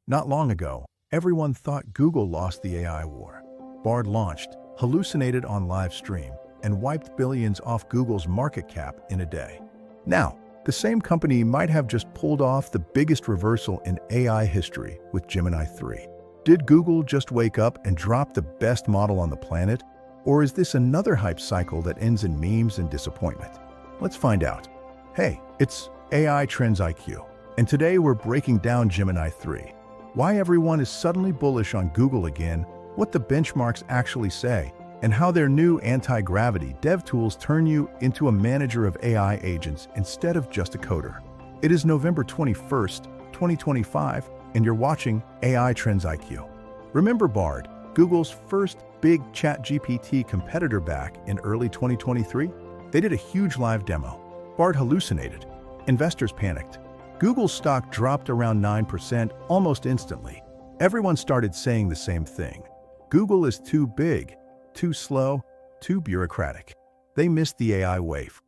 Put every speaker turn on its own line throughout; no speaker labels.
Not long ago, everyone thought Google lost the AI war. Bard launched, hallucinated on live stream, and wiped billions off Google's market cap in a day. Now, the same company might have just pulled off the biggest reversal in AI history with Gemini 3. Did Google just wake up and drop the best model on the planet? Or is this another hype cycle that ends in memes and disappointment? Let's find out. Hey, it's AI Trends IQ, and today we're breaking down Gemini 3. Why everyone is suddenly bullish on Google again, what the benchmarks actually say, and how their new anti-gravity dev tools turn you into a manager of AI agents instead of just a coder. It is November 21st, 2025, and you're watching AI Trends IQ. Remember Bard, Google's first big ChatGPT competitor back in early 2023? They did a huge live demo. Bard hallucinated. Investors panicked. Google's stock dropped around 9% almost instantly. Everyone started saying the same thing. Google is too big, too slow, too bureaucratic. They missed the AI wave.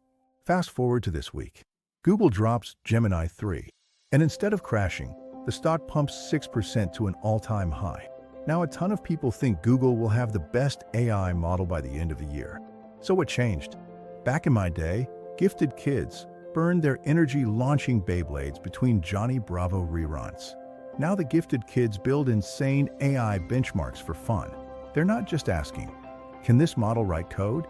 Fast forward to this week. Google drops Gemini 3, and instead of crashing, the stock pumps 6% to an all-time high. Now a ton of people think Google will have the best AI model by the end of the year. So what changed? Back in my day, gifted kids burned their energy launching Beyblades between Johnny Bravo reruns. Now the gifted kids build insane AI benchmarks for fun. They're not just asking, can this model write code?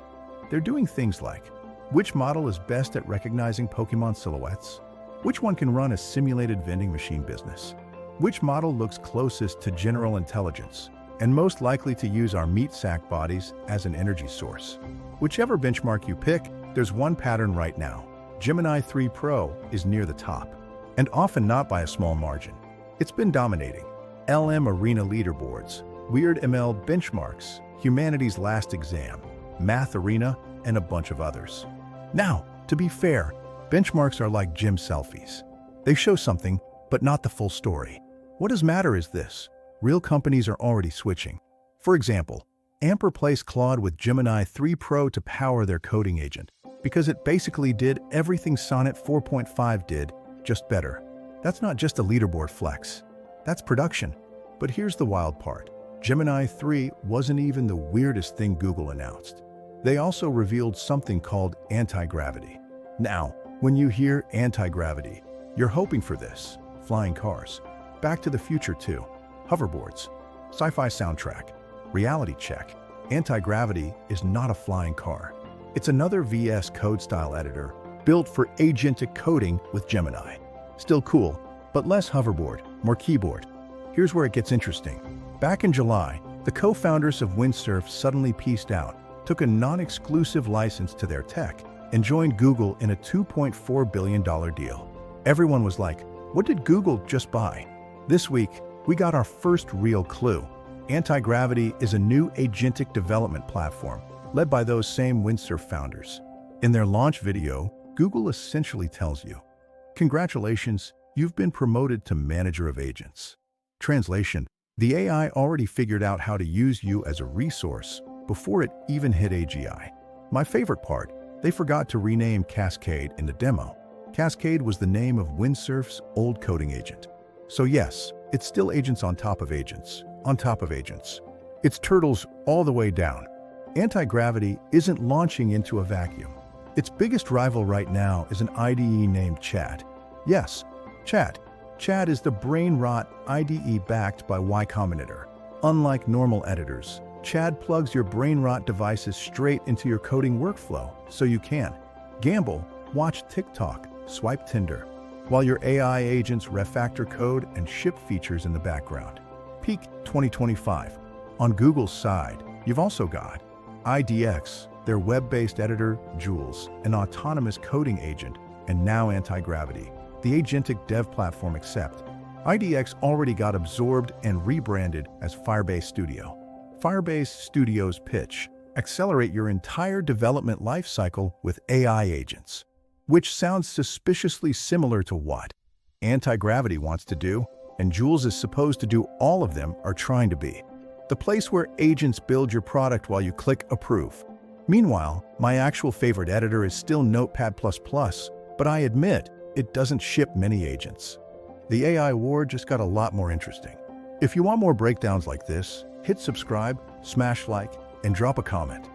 They're doing things like, which model is best at recognizing Pokemon silhouettes? Which one can run a simulated vending machine business? Which model looks closest to general intelligence and most likely to use our meat sack bodies as an energy source? Whichever benchmark you pick, there's one pattern right now. Gemini 3 Pro is near the top, and often not by a small margin. It's been dominating LM Arena leaderboards, Weird ML benchmarks, Humanity's Last Exam, Math Arena, and a bunch of others. Now, to be fair, benchmarks are like gym selfies. They show something, but not the full story. What does matter is this: real companies are already switching. For example, Amp replaced Claude with Gemini 3 Pro to power their coding agent, because it basically did everything Sonnet 4.5 did, just better. That's not just a leaderboard flex. That's production. But here's the wild part. Gemini 3 wasn't even the weirdest thing Google announced. They also revealed something called anti-gravity. Now, when you hear anti-gravity, you're hoping for this: flying cars, Back to the Future 2, hoverboards, sci-fi soundtrack, reality check. Anti-gravity is not a flying car. It's another VS Code style editor built for agentic coding with Gemini. Still cool, but less hoverboard, more keyboard. Here's where it gets interesting. Back in July, the co-founders of Windsurf suddenly peaced out, took a non-exclusive license to their tech, and joined Google in a $2.4 billion deal. Everyone was like, what did Google just buy? This week, we got our first real clue. Anti-gravity is a new agentic development platform led by those same Windsurf founders. In their launch video, Google essentially tells you, congratulations, you've been promoted to manager of agents. Translation: the AI already figured out how to use you as a resource before it even hit AGI. My favorite part, they forgot to rename Cascade in the demo. Cascade was the name of Windsurf's old coding agent. So yes, it's still agents on top of agents, on top of agents. It's turtles all the way down. Anti-gravity isn't launching into a vacuum. Its biggest rival right now is an IDE named Chad. Yes, Chad. Chad is the brain rot IDE backed by Y Combinator. Unlike normal editors, Chad plugs your brain rot devices straight into your coding workflow so you can gamble, watch TikTok, swipe Tinder, while your AI agents refactor code and ship features in the background. Peak 2025. On Google's side, you've also got IDX, their web-based editor, Jules, an autonomous coding agent, and now anti-gravity, the agentic dev platform except IDX already got absorbed and rebranded as Firebase Studio. Firebase Studio's pitch: accelerate your entire development lifecycle with AI agents. Which sounds suspiciously similar to what anti-gravity wants to do, and Jules is supposed to do. All of them are trying to be the place where agents build your product while you click approve. Meanwhile, my actual favorite editor is still Notepad++, but I admit it doesn't ship many agents. The AI war just got a lot more interesting. If you want more breakdowns like this, hit subscribe, smash like, and drop a comment.